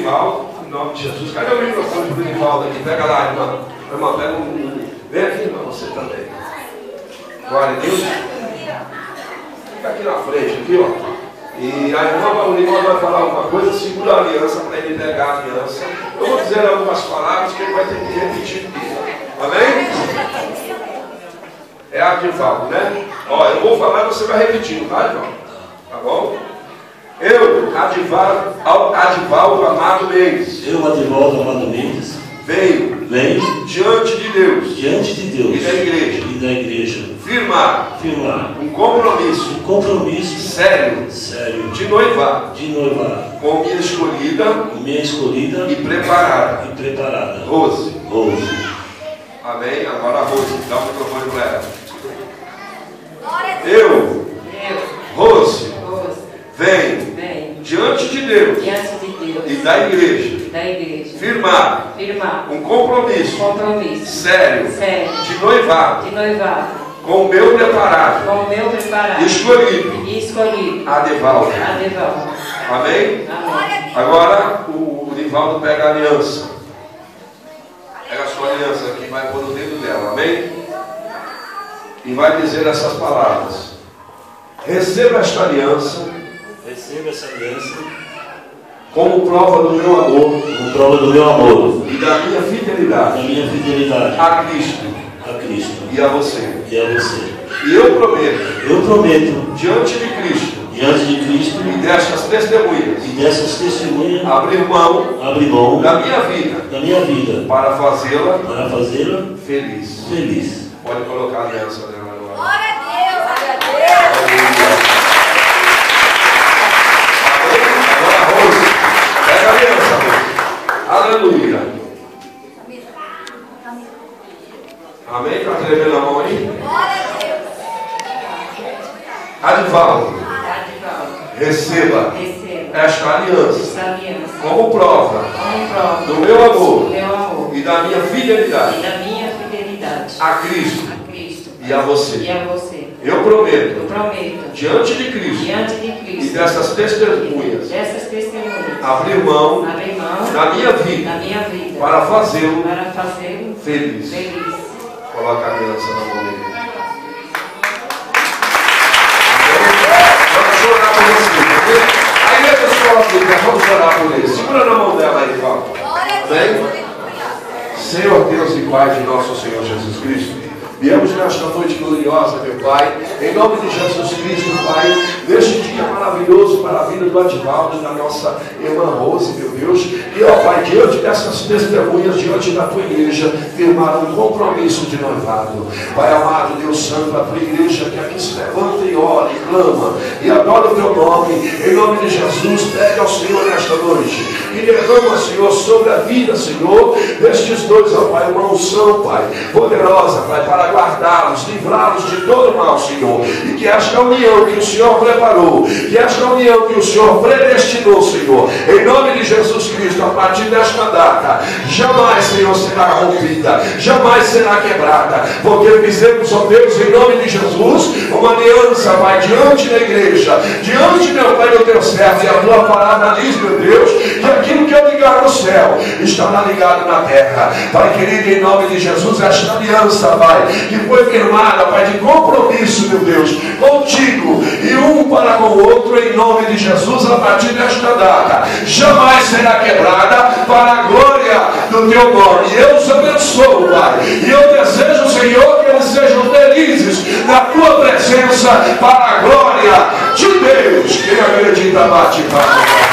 Edivaldo, em nome de Jesus. Cadê o microfone do Edivaldo aqui? Pega lá, irmã. Irmã, pega um. Vem aqui, irmã, você também. Glória a Deus. Fica aqui na frente, aqui, ó. E a irmã, o irmão vai falar alguma coisa, segura a aliança para ele pegar a aliança. Eu vou dizer algumas palavras que ele vai ter que repetir tudo. Amém? É Edivaldo, né? Ó, eu vou falar e você vai repetindo, tá, irmão? Tá bom? Eu, Edivaldo Amado Mendes. Eu, Edivaldo Amado Mendes. Venho diante de Deus e da igreja firmar um compromisso sério de noivar com minha escolhida e preparada Rose. Amém? Agora a Rose, dá o microfone para ela. Eu, Rose, venho diante de Deus e da igreja firmar um compromisso sério de noivado com o meu preparado e escolhido Edivaldo. Amém? Agora o Edivaldo pega a aliança. Pega a sua aliança aqui, vai pôr no dedo dela. Amém? E vai dizer essas palavras: receba esta aliança como prova do meu amor, e da minha fidelidade a Cristo e a você. E eu prometo diante de Cristo e dessas testemunhas abrir mão da minha vida para fazê-la feliz. Pode colocar a aliança dela agora. Glória a Deus. Pega a aliança, Rose. Aleluia. Amém? Para tremer na mão aí. Edivaldo, receba esta aliança como prova do meu amor e da minha fidelidade a Cristo e a você. Eu prometo diante de Cristo e dessas testemunhas abrir mão da minha vida para fazê-lo feliz. Coloca a aliança na mão dele. Vamos orar por você. Aí a pessoa aqui, vamos orar por ele. Segura na mão dela aí, Paulo. Amém? Senhor Deus e Pai de nosso Senhor Jesus Cristo, viemos nesta noite gloriosa, meu Pai, em nome de Jesus Cristo, Pai, neste dia maravilhoso para a vida do Edivaldo, da nossa irmã Rose, meu Deus, e ó Pai, diante dessas testemunhas, diante da tua igreja, firmaram um compromisso de noivado. Pai amado, Deus Santo, a tua igreja que aqui se levanta e ora e clama e adora o teu nome, em nome de Jesus, pede ao Senhor nesta noite e derrama, Senhor, sobre a vida, Senhor, destes dois, ó Pai, uma unção, Pai, poderosa, Pai, para guardá-los, livrá-los de todo mal, Senhor, e que esta união que o Senhor preparou, que esta união que o Senhor predestinou, Senhor, em nome de Jesus Cristo, a partir desta data, jamais, Senhor, será rompida, jamais será quebrada, porque fizemos, ó Deus, em nome de Jesus, uma aliança, Pai, diante da igreja, diante, meu Pai, do teu servo, e a tua palavra diz, meu Deus, que aquilo que eu ligar no céu, estará ligado na terra. Pai querido, em nome de Jesus, esta aliança, Pai, que foi firmada, Pai, de compromisso, meu Deus, contigo e um para com o outro, em nome de Jesus, a partir desta data, jamais será quebrada para a glória do teu nome. E eu os abençoo, Pai, e eu desejo, Senhor, que eles sejam felizes na tua presença para a glória de Deus. Quem acredita, bate palma.